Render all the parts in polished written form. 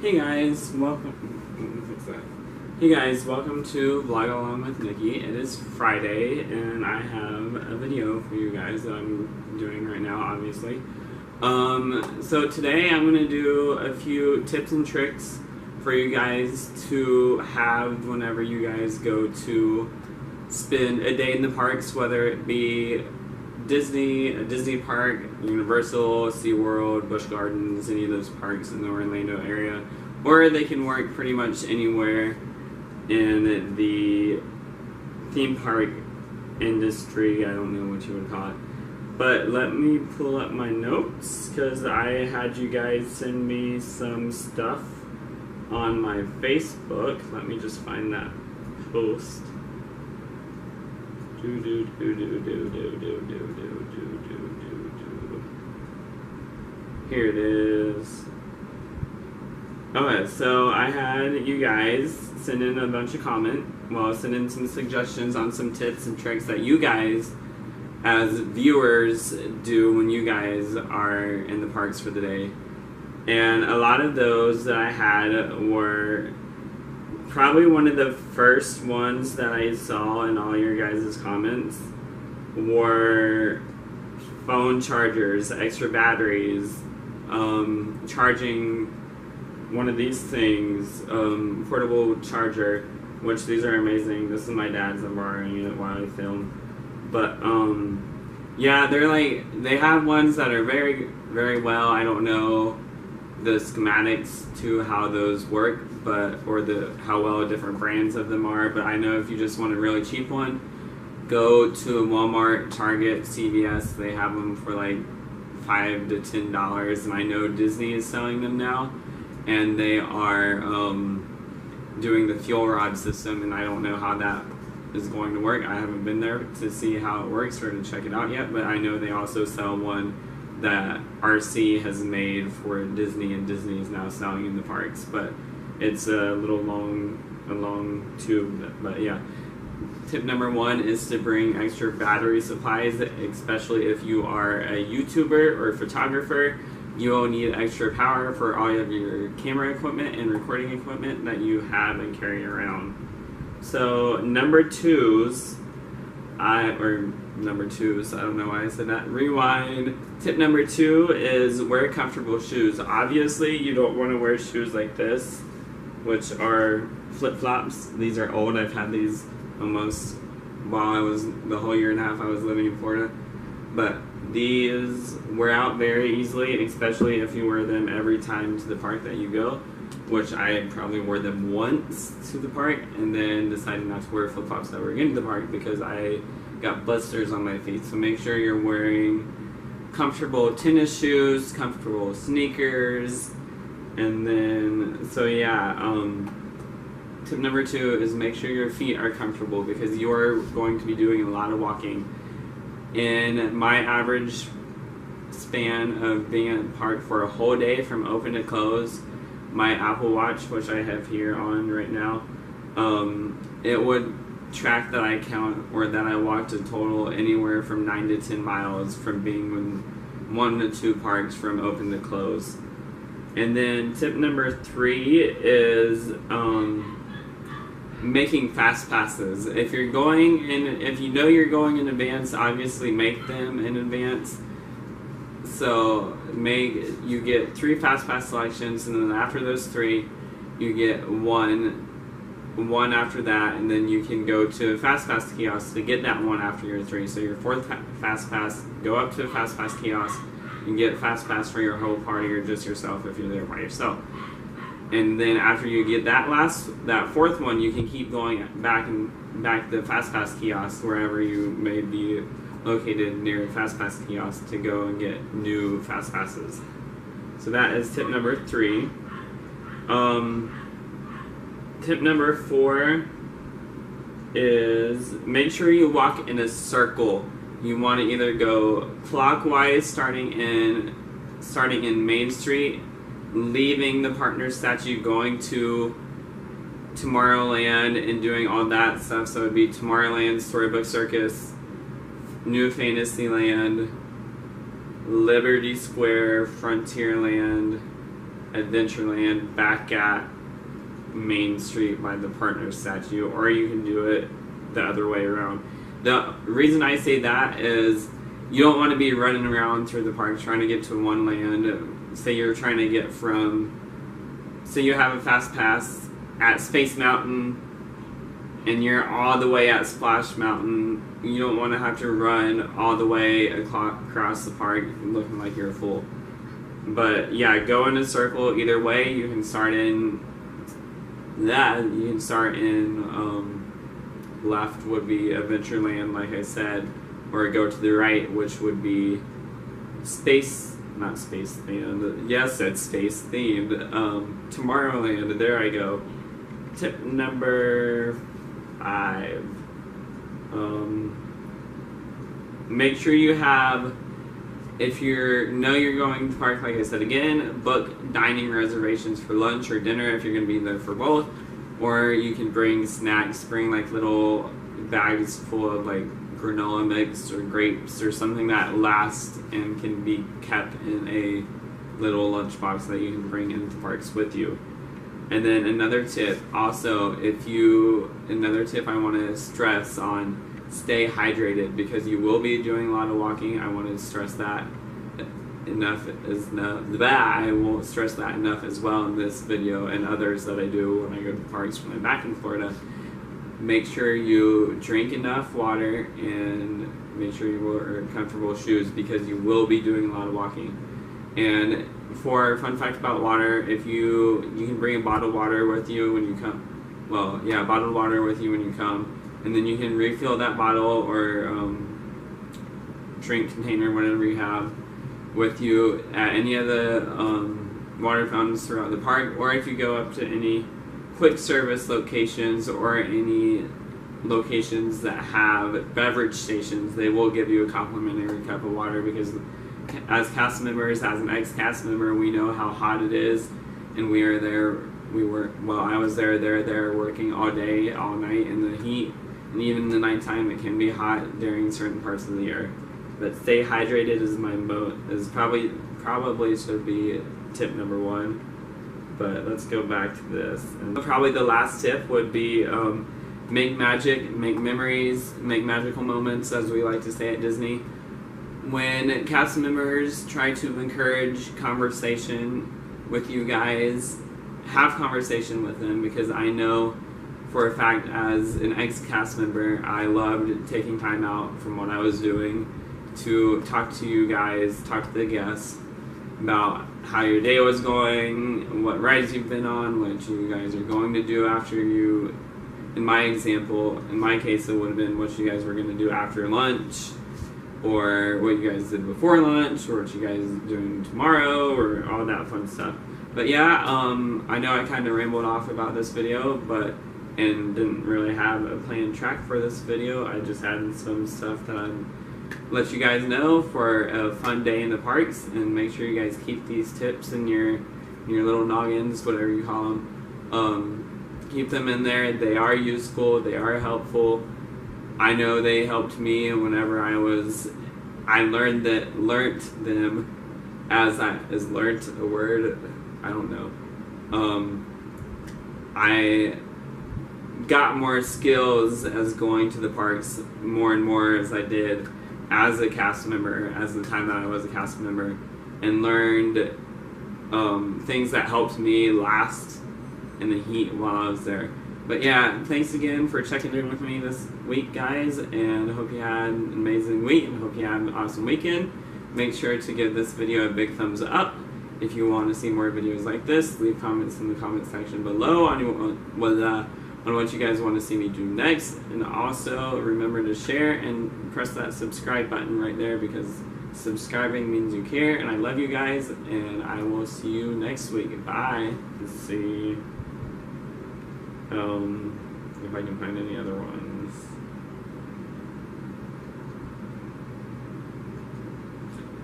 Hey guys, welcome. What's that? Hey guys, welcome to Vlog Along with Nikki. It is Friday, and I have a video for you guys that I'm doing right now, obviously. So today I'm gonna do a few tips and tricks for you guys to have whenever you guys go to spend a day in the parks, whether it be Disney, a Disney park, Universal, SeaWorld, Busch Gardens, any of those parks in the Orlando area, or they can work pretty much anywhere in the theme park industry. I don't know what you would call it. But let me pull up my notes, because I had you guys send me some stuff on my Facebook. Let me just find that post. Here it is. Okay, so I had you guys send in a bunch of send in some suggestions on some tips and tricks that you guys as viewers do when you guys are in the parks for the day. And a lot of those that I had were probably one of the first ones that I saw in all your guys' comments were phone chargers, extra batteries, charging one of these things, portable charger, which these are amazing. This is my dad's. I'm borrowing it while I film. But yeah, they have ones that are very, very well. I don't know the schematics to how those work, or how well different brands of them are, but I know if you just want a really cheap one, go to Walmart, Target, CVS. They have them for like $5 to $10, and I know Disney is selling them now, and they are doing the fuel rod system, and I don't know how that is going to work. I haven't been there to see how it works or to check it out yet, but I know they also sell one that RC has made for Disney, and Disney is now selling in the parks, but it's a long tube. But yeah, tip number one is to bring extra battery supplies, especially if you are a YouTuber or a photographer. You will need extra power for all of your camera equipment and recording equipment that you have and carry around. So number twos, I don't know why I said that. Rewind. Tip number two is wear comfortable shoes. Obviously, you don't want to wear shoes like this, which are flip-flops. These are old. I've had these almost the whole year and a half I was living in Florida. But these wear out very easily, especially if you wear them every time to the park that you go, which I probably wore them once to the park and then decided not to wear flip-flops ever again to the park because I got blisters on my feet. So make sure you're wearing comfortable tennis shoes, comfortable sneakers, and then, so yeah, tip number two is make sure your feet are comfortable because you're going to be doing a lot of walking. In my average span of being in a park for a whole day from open to close, my Apple Watch, which I have here on right now, it would track that I walked a total anywhere from 9 to 10 miles from being in 1 to 2 parks from open to close. And then tip number three is making fast passes. If you know you're going in advance, obviously make them in advance. So you get 3 fast pass selections, and then after those 3, you get one after that, and then you can go to a fast pass kiosk to get that one after your 3. So your 4th fast pass, go up to a fast pass kiosk and get a fast pass for your whole party or just yourself if you're there by yourself. And then after you get that 4th one, you can keep going back to the fast pass kiosk wherever you may be located near a fast pass kiosk to go and get new fast passes. So that is tip number 3. Tip number 4 is make sure you walk in a circle. You want to either go clockwise, starting in Main Street, leaving the partner statue, going to Tomorrowland and doing all that stuff. So it would be Tomorrowland, Storybook Circus, New Fantasyland, Liberty Square, Frontierland, Adventureland back at Main Street by the partner statue, or you can do it the other way around. The reason I say that is you don't want to be running around through the park trying to get to one land. Say you're trying to get from, say you have a fast pass at Space Mountain and you're all the way at Splash Mountain. You don't want to have to run all the way across the park looking like you're a fool. But yeah, go in a circle either way. You can start in that. You can start in left would be Adventureland, like I said, or go to the right, which would be not space themed. Yes, it's space themed. Tomorrowland. There I go. Tip number 5. Make sure you have, if you're going to the park, like I said again, book dining reservations for lunch or dinner if you're going to be there for both. Or you can bring snacks, bring like little bags full of like granola mix or grapes or something that lasts and can be kept in a little lunchbox that you can bring into parks with you. And then another tip also, another tip I want to stress on, stay hydrated, because you will be doing a lot of walking. I want to stress that I won't stress that enough as well in this video and others that I do when I go to parks when I'm back in Florida. Make sure you drink enough water and make sure you wear comfortable shoes, because you will be doing a lot of walking. And for a fun fact about water, if you can bring a bottled water with you when you come. Well, yeah, bottled water with you when you come, and then you can refill that bottle or drink container, whatever you have, with you at any of the water fountains throughout the park, or if you go up to any quick service locations or any locations that have beverage stations, they will give you a complimentary cup of water, because as cast members, as an ex-cast member, we know how hot it is, and I was there working all day, all night in the heat, and even in the nighttime it can be hot during certain parts of the year. But stay hydrated is probably should be tip number 1. But let's go back to this. And probably the last tip would be make magic, make memories, make magical moments, as we like to say at Disney. When cast members try to encourage conversation with you guys, have conversation with them, because I know for a fact as an ex-cast member, I loved taking time out from what I was doing to talk to you guys, talk to the guests about how your day was going, what rides you've been on, what you guys are going to do after you, in my case it would have been what you guys were going to do after lunch, or what you guys did before lunch, or what you guys are doing tomorrow, or all that fun stuff. But yeah, I know I kind of rambled off about this video, and didn't really have a planned track for this video. I just had some stuff that I'd let you guys know for a fun day in the parks, and make sure you guys keep these tips in your little noggins, whatever you call them. Keep them in there. They are useful. They are helpful. I know they helped me whenever I learned them as learnt a word? I don't know. I got more skills as going to the parks more and more as I did as a cast member, as the time that I was a cast member, and learned things that helped me last in the heat while I was there. But yeah, thanks again for checking in with me this week, guys, and I hope you had an amazing week, and hope you had an awesome weekend. Make sure to give this video a big thumbs up. If you want to see more videos like this, leave comments in the comment section below on what you guys want to see me do next. And also, remember to share and press that subscribe button right there, because subscribing means you care, and I love you guys, and I will see you next week. Bye. Let's see if I can find any other ones.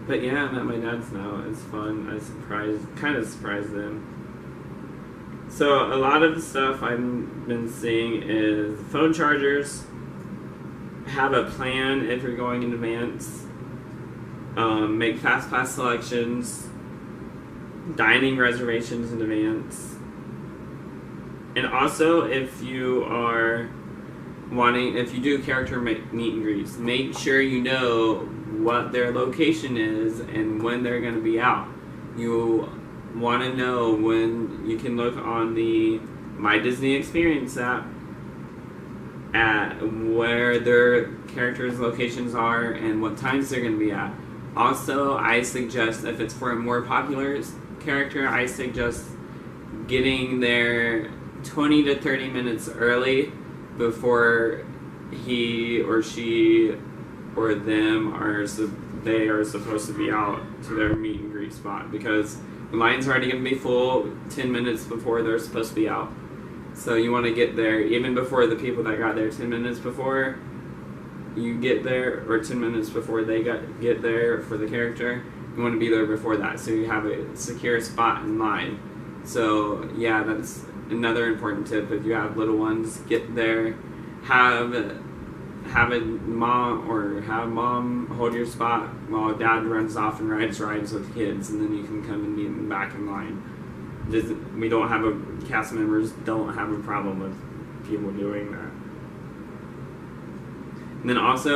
But yeah, I'm at my dad's now. It's fun. I kind of surprised them. So a lot of the stuff I've been seeing is phone chargers. Have a plan if you're going in advance. Make fast pass selections. dining reservations in advance. And also, if you are if you do character meet and greets, make sure you know what their location is and when they're going to be out. You want to know when you can look on the My Disney Experience app at where their characters' locations are and what times they're going to be at. Also, I suggest, if it's for a more popular character, I suggest getting there 20 to 30 minutes early before he or she or them are supposed to be out to their meet and greet spot, because the line's already going to be full 10 minutes before they're supposed to be out. So you want to get there even before the people that got there 10 minutes before you get there, or 10 minutes before they get there for the character. You want to be there before that so you have a secure spot in line. So yeah, that's another important tip. If you have little ones, get there, have mom hold your spot while dad runs off and rides with kids, and then you can come and meet them back in line. Cast members don't have a problem with people doing that. And then also,